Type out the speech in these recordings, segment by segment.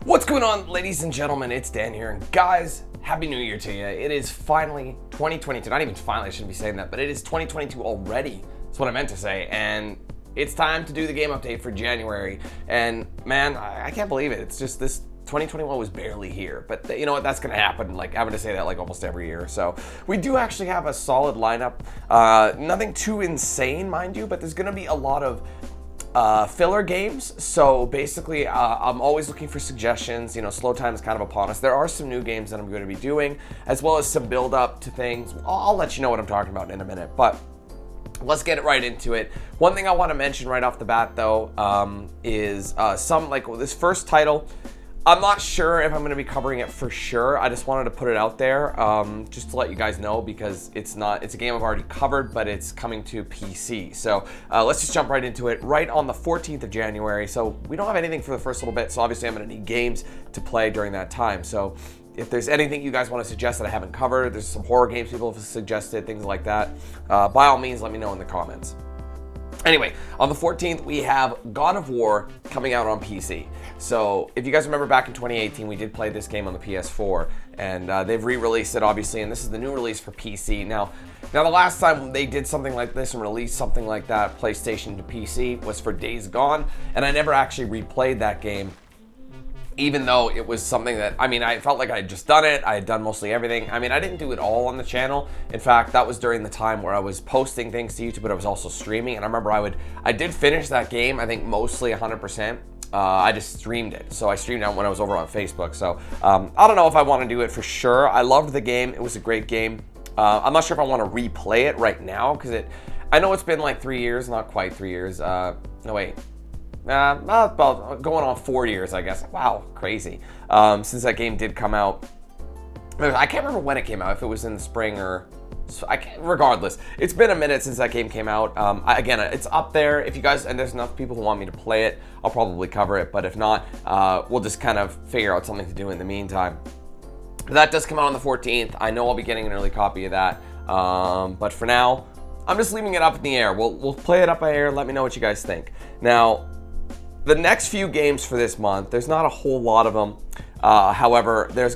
What's going on, ladies and gentlemen? It's Dan here, and guys, Happy New Year to you. It is finally 2022. Not even finally, I shouldn't be saying that, but it is 2022 already. That's what I meant to say, and it's time to do the game update for January. And man, I can't believe it. It's just this 2021 was barely here, but you know what? That's gonna happen. Like, having to say that like almost every year. So we do actually have a solid lineup. Nothing too insane, mind you, but there's gonna be a lot of filler games. So basically, I'm always looking for suggestions. You know, slow time is kind of upon us. There are some new games that I'm going to be doing, as well as some build up to things. I'll let you know what I'm talking about in a minute, but let's get right into it. One thing I want to mention right off the bat, though, is this first title. I'm not sure if I'm going to be covering it for sure. I just wanted to put it out there just to let you guys know, because it's a game I've already covered, but it's coming to PC. So let's just jump right into it. Right on the 14th of January. So we don't have anything for the first little bit, so obviously I'm going to need games to play during that time. So if there's anything you guys want to suggest that I haven't covered, there's some horror games people have suggested, things like that, by all means, let me know in the comments. Anyway, on the 14th, we have God of War coming out on PC. So if you guys remember back in 2018, we did play this game on the PS4, and they've re-released it, obviously, and this is the new release for PC. Now the last time they did something like this and released something like that, PlayStation to PC, was for Days Gone, and I never actually replayed that game, even though it was something that, I felt like I had just done it. I had done mostly everything. I didn't do it all on the channel. In fact, that was during the time where I was posting things to YouTube, but I was also streaming. And I remember I did finish that game, I think mostly 100%. I just streamed it. So I streamed it when I was over on Facebook. So I don't know if I want to do it for sure. I loved the game. It was a great game. I'm not sure if I want to replay it right now, because I know it's been like 3 years, not quite 3 years. No, wait. About going on 4 years, I guess. Wow, crazy. Since that game did come out. I can't remember when it came out, if it was in the spring or... regardless, it's been a minute since that game came out. Again, it's up there. If you guys, and there's enough people who want me to play it, I'll probably cover it. But if not, we'll just kind of figure out something to do in the meantime. That does come out on the 14th. I know I'll be getting an early copy of that. But for now, I'm just leaving it up in the air. We'll play it up in the air. Let me know what you guys think. Now, the next few games for this month, there's not a whole lot of them. However, they're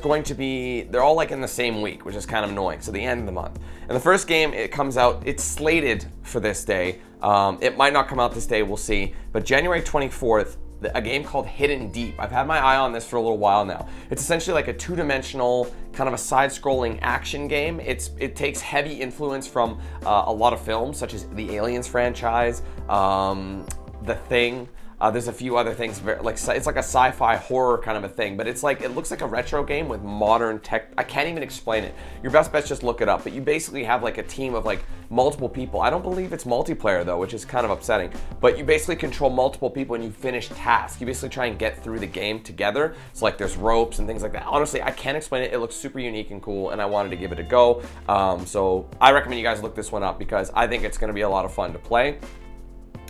all like in the same week, which is kind of annoying. So the end of the month. And the first game, it comes out, it's slated for this day. It might not come out this day, we'll see. But January 24th, a game called Hidden Deep. I've had my eye on this for a little while now. It's essentially like a two-dimensional, kind of a side-scrolling action game. It takes heavy influence from a lot of films, such as the Aliens franchise, The Thing. There's a few other things, it's like a sci-fi horror kind of a thing, but it looks like a retro game with modern tech. I can't even explain it. Your best bet's just look it up, but you basically have like a team of like multiple people. I don't believe it's multiplayer though, which is kind of upsetting, but you basically control multiple people and you finish tasks. You basically try and get through the game together. So like there's ropes and things like that. Honestly, I can't explain it. It looks super unique and cool, and I wanted to give it a go. So I recommend you guys look this one up, because I think it's gonna be a lot of fun to play.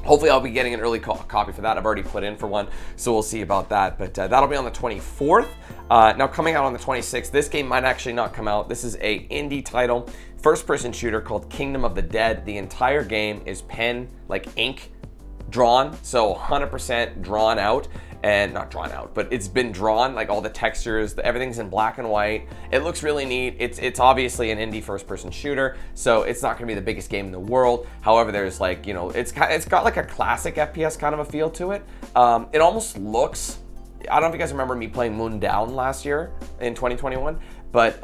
Hopefully I'll be getting an early copy for that. I've already put in for one, so we'll see about that. But that'll be on the 24th. Now coming out on the 26th, this game might actually not come out. This is a indie title, first-person shooter called Kingdom of the Dead. The entire game is pen, like ink, drawn, so 100% drawn out. And not drawn out, but it's been drawn, like all the textures, everything's in black and white. It looks really neat. It's obviously an indie first-person shooter, so it's not gonna be the biggest game in the world. However, there's like, you know, it's got like a classic FPS kind of a feel to it. It almost looks, I don't know if you guys remember me playing Moon Down last year in 2021, but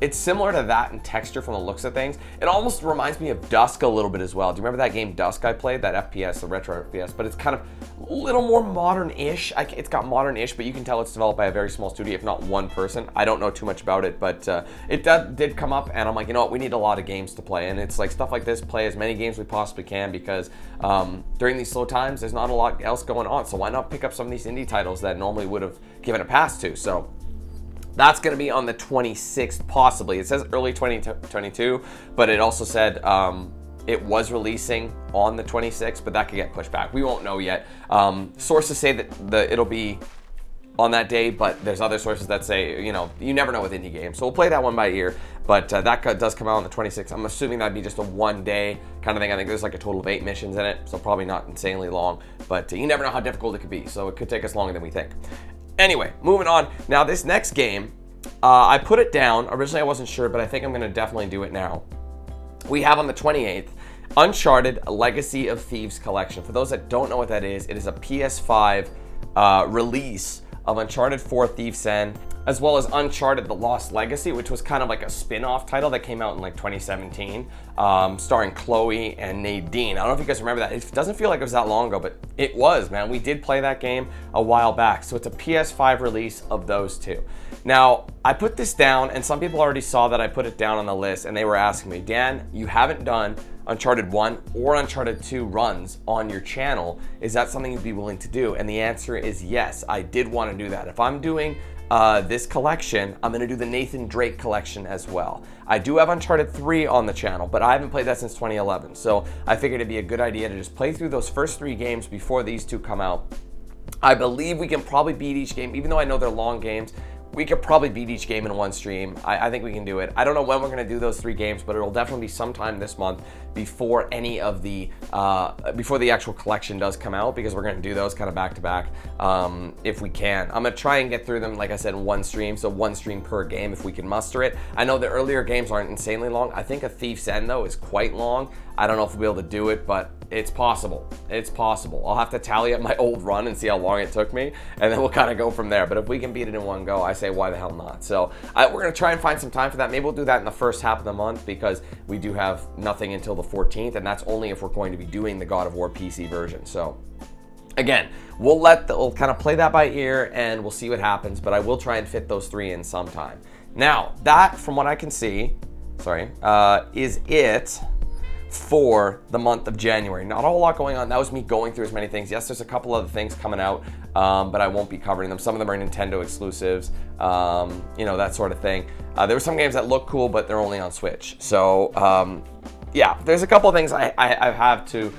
it's similar to that in texture from the looks of things. It almost reminds me of Dusk a little bit as well. Do you remember that game Dusk I played? That FPS, the retro FPS, but it's kind of a little more modern-ish. It's got modern-ish, but you can tell it's developed by a very small studio, if not one person. I don't know too much about it, but it did come up, and I'm like, you know what, we need a lot of games to play, and it's like stuff like this, play as many games we possibly can, because during these slow times, there's not a lot else going on, so why not pick up some of these indie titles that normally would have given a pass to? So that's going to be on the 26th, possibly. It says early 2022, but it also said it was releasing on the 26th, but that could get pushed back. We won't know yet. Sources say that it'll be on that day, but there's other sources that say, you know, you never know with indie games. So we'll play that one by ear, but that does come out on the 26th. I'm assuming that'd be just a one-day kind of thing. I think there's like a total of 8 missions in it, so probably not insanely long, but you never know how difficult it could be, so it could take us longer than we think. Anyway, moving on. Now, this next game, I put it down. Originally, I wasn't sure, but I think I'm going to definitely do it now. We have on the 28th, Uncharted Legacy of Thieves Collection. For those that don't know what that is, it is a PS5 release of Uncharted 4 Thieves End, as well as Uncharted The Lost Legacy, which was kind of like a spin-off title that came out in like 2017, starring Chloe and Nadine. I don't know if you guys remember that. It doesn't feel like it was that long ago, but it was, man. We did play that game a while back. So it's a PS5 release of those two. Now, I put this down, and some people already saw that I put it down on the list, and they were asking me, Dan, you haven't done Uncharted 1 or Uncharted 2 runs on your channel. Is that something you'd be willing to do? And the answer is yes, I did want to do that. If I'm doing this collection, I'm going to do the Nathan Drake collection as well. I do have Uncharted 3 on the channel, but I haven't played that since 2011. So I figured it'd be a good idea to just play through those first 3 games before these 2 come out. I believe we can probably beat each game, even though I know they're long games. We could probably beat each game in one stream. I think we can do it. I don't know when we're going to do those 3 games, but it'll definitely be sometime this month before any of the before the actual collection does come out, because we're going to do those kind of back to back if we can. I'm going to try and get through them, like I said, in one stream, so 1 stream per game if we can muster it. I know the earlier games aren't insanely long. I think a Thief's End though is quite long. I don't know if we'll be able to do it, but it's possible. It's possible. I'll have to tally up my old run and see how long it took me, and then we'll kind of go from there. But if we can beat it in one go, I say why the hell not? So we're going to try and find some time for that. Maybe we'll do that in the first half of the month, because we do have nothing until the 14th, and that's only if we're going to be doing the God of War PC version. So again, we'll kind of play that by ear, and we'll see what happens, but I will try and fit those 3 in sometime. Now, that, from what I can see, is it for the month of January. Not a whole lot going on. That was me going through as many things. Yes, there's a couple other things coming out, but I won't be covering them. Some of them are Nintendo exclusives, that sort of thing. There were some games that look cool, but they're only on Switch. So, yeah, there's a couple of things I've had to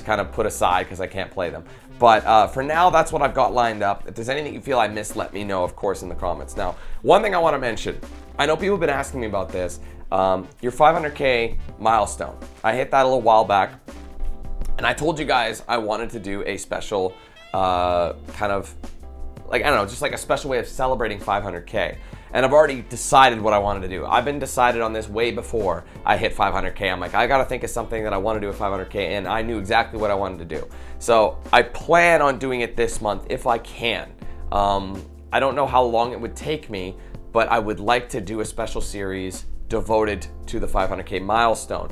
kind of put aside because I can't play them. But for now, that's what I've got lined up. If there's anything you feel I missed, let me know, of course, in the comments. Now, one thing I want to mention, I know people have been asking me about this, your 500K milestone. I hit that a little while back, and I told you guys I wanted to do a special kind of, like, I don't know, just like a special way of celebrating 500K. And I've already decided what I wanted to do. I've been decided on this way before I hit 500K. I'm like, I gotta think of something that I want to do at 500K, and I knew exactly what I wanted to do. So I plan on doing it this month if I can. I don't know how long it would take me, but I would like to do a special series devoted to the 500K milestone.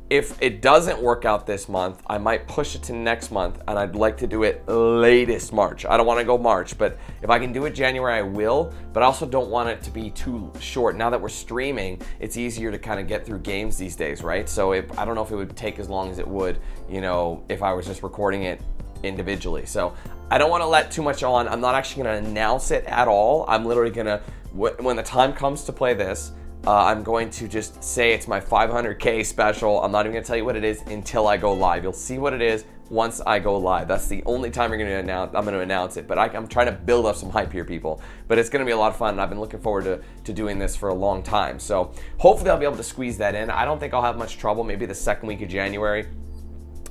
If it doesn't work out this month, I might push it to next month, and I'd like to do it latest March. I don't want to go March, but if I can do it January, I will, but I also don't want it to be too short. Now that we're streaming, it's easier to kind of get through games these days, right? So I don't know if it would take as long as it would, if I was just recording it individually. So I don't want to let too much on. I'm not actually going to announce it at all. I'm literally going to, when the time comes to play this, I'm going to just say it's my 500K special. I'm not even gonna tell you what it is until I go live. You'll see what it is once I go live. That's the only time I'm gonna announce it. But I'm trying to build up some hype here, people. But it's gonna be a lot of fun, and I've been looking forward to doing this for a long time. So hopefully I'll be able to squeeze that in. I don't think I'll have much trouble. Maybe the second week of January.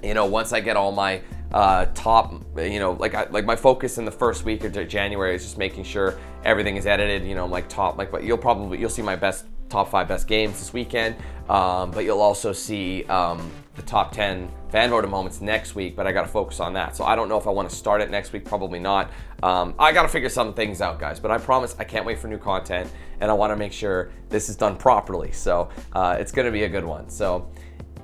Once I get all my top, like my focus in the first week of January is just making sure everything is edited. But you'll see my top 5 best games this weekend, but you'll also see the top 10 fan voted moments next week, but I gotta focus on that. So I don't know if I want to start it next week, probably not. I gotta figure some things out, guys, but I promise I can't wait for new content, and I want to make sure this is done properly. So it's gonna be a good one. So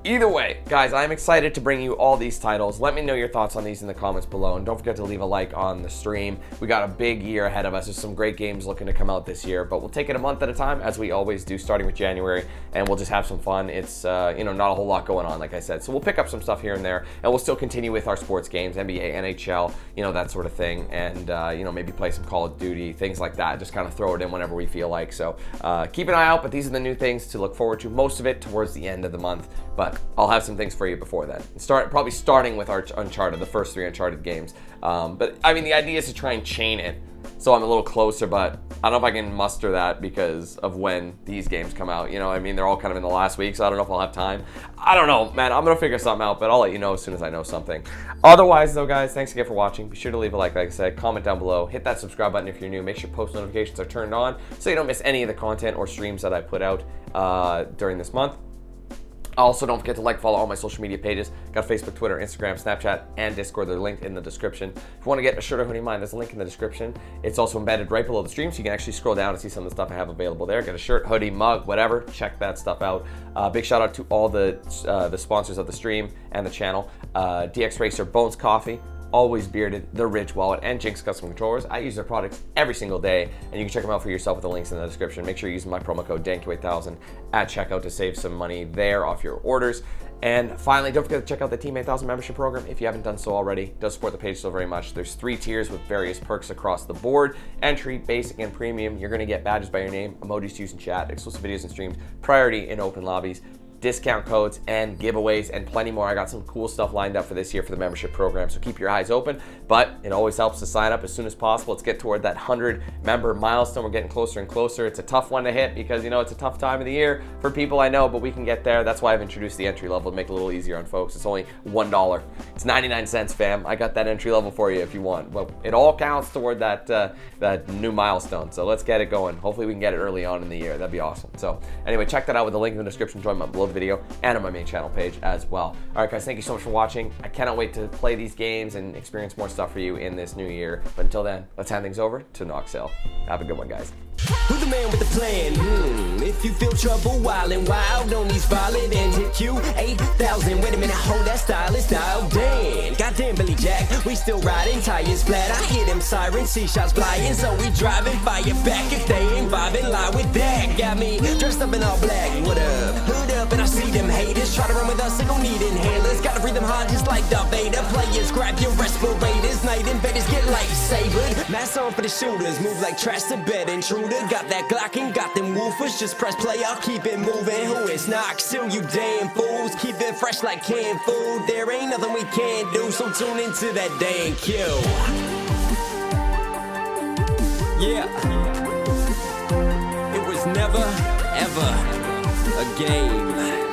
either way, guys, I'm excited to bring you all these titles. Let me know your thoughts on these in the comments below, and don't forget to leave a like on the stream. We got a big year ahead of us. There's some great games looking to come out this year, but we'll take it a month at a time, as we always do, starting with January, and we'll just have some fun. It's not a whole lot going on, like I said, so we'll pick up some stuff here and there, and we'll still continue with our sports games, NBA, NHL, that sort of thing, and maybe play some Call of Duty, things like that. Just kind of throw it in whenever we feel like. So keep an eye out, but these are the new things to look forward to, most of it towards the end of the month, but I'll have some things for you before then. Probably starting with our Uncharted, the first 3 Uncharted games. But I mean, the idea is to try and chain it so I'm a little closer, but I don't know if I can muster that because of when these games come out. You know, I mean, they're all kind of in the last week, so I don't know if I'll have time. I don't know, man. I'm going to figure something out, but I'll let you know as soon as I know something. Otherwise, though, guys, thanks again for watching. Be sure to leave a like I said. Comment down below. Hit that subscribe button if you're new. Make sure post notifications are turned on so you don't miss any of the content or streams that I put out during this month. Also, don't forget to like, follow all my social media pages. Got Facebook, Twitter, Instagram, Snapchat, and Discord. They're linked in the description. If you want to get a shirt or hoodie of mine, there's a link in the description. It's also embedded right below the stream, so you can actually scroll down and see some of the stuff I have available there. Get a shirt, hoodie, mug, whatever. Check that stuff out. Big shout out to all the sponsors of the stream and the channel. DXRacer, Bones Coffee, Always Bearded, The Ridge Wallet, and Jinx Custom Controllers. I use their products every single day, and you can check them out for yourself with the links in the description. Make sure you're using my promo code DANQ8000 at checkout to save some money there off your orders. And finally, don't forget to check out the Team 8000 membership program if you haven't done so already. It does support the page so very much. There's 3 tiers with various perks across the board. Entry, basic, and premium. You're going to get badges by your name, emojis to use in chat, exclusive videos and streams, priority in open lobbies, discount codes, and giveaways, and plenty more. I got some cool stuff lined up for this year for the membership program, so keep your eyes open. But it always helps to sign up as soon as possible. Let's get toward that 100 member milestone. We're getting closer and closer. It's a tough one to hit because, you know, it's a tough time of the year for people, I know, but we can get there. That's why I've introduced the entry level to make it a little easier on folks. It's only $1. It's 99 cents, fam. I got that entry level for you if you want. Well, it all counts toward that new milestone, so let's get it going. Hopefully we can get it early on in the year. That'd be awesome. So anyway, check that out with the link in the description. Join my below the video and on my main channel page as well. All right, guys, thank you so much for watching. I cannot wait to play these games and experience more stuff for you in this new year. But until then, let's hand things over to Noxel. Have a good one, guys. Who's the man with the plan? If you feel trouble wildin' wild on these violent and hit you 8,000. Wait a minute, hold that stylist style. Damn, goddamn Billy Jack, we still riding, tires flat. I hear them sirens, see shots flying, so we driving, fire back if they ain't vibing. Lie with that, got me dressed up in all black. What up? Hood up, and I see them haters try to run with us. They gon' need inhalers. Gotta breathe them hard just like Darth Vader. Players, grab your respirators. Night invaders get lightsabered. Mask on for the shooters, move like trash to bed intruder. Got that Glock and got them woofers. Just press play, I'll keep it moving. Who is Knox? Still you damn fools. Keep it fresh like canned food. There ain't nothing we can't do, so tune into that damn kill. Yeah. It was never, ever a game.